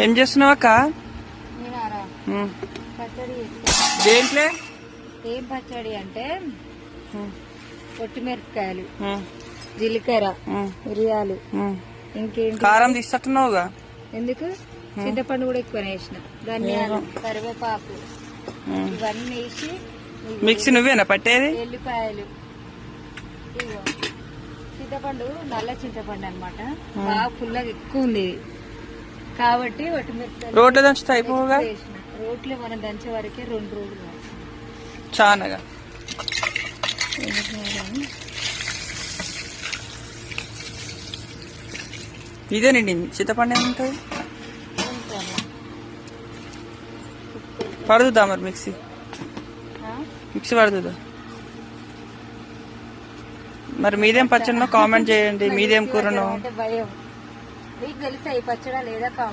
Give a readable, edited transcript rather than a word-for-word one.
ఏం చేస్తున్నావు అక్క? పచ్చడి దేంట్లో? ఏం పచ్చడి అంటే పొట్టిమిరపకాయలు, జీలకర్ర, మిరియాలు, ఇంకేం కారం తీస్తున్నావుగా? ఎందుకు? చింతపండు కూడా ఎక్కువ వేసిన, ధనియాలు, కరివేపాకు ఇవన్నీ వేసి మిక్సీ నువ్వేనా పట్టేది? ఎల్లిపాయలు, ఇగో చింతపండు నల్ల చింతపండు అన్నమాట. బాగా పుల్లగా ఎక్కువ ఉంది కాబట్టి ఒట్టిమిరపకాయలు రోట్లో దంచుతా అయిపోగా. రోట్లో మనం దంచే వరకే 2 రోజులు చానగా. ఇదేనండి చింతపండు ఏముంటుంది? పడుతుందా మరి మిక్సీ పడుతుందా? మరి మీదేం పచ్చడినో కామెంట్ చేయండి. మీదేం కూరనో భయం మీకు తెలుసా ఈ పచ్చడా లేదా?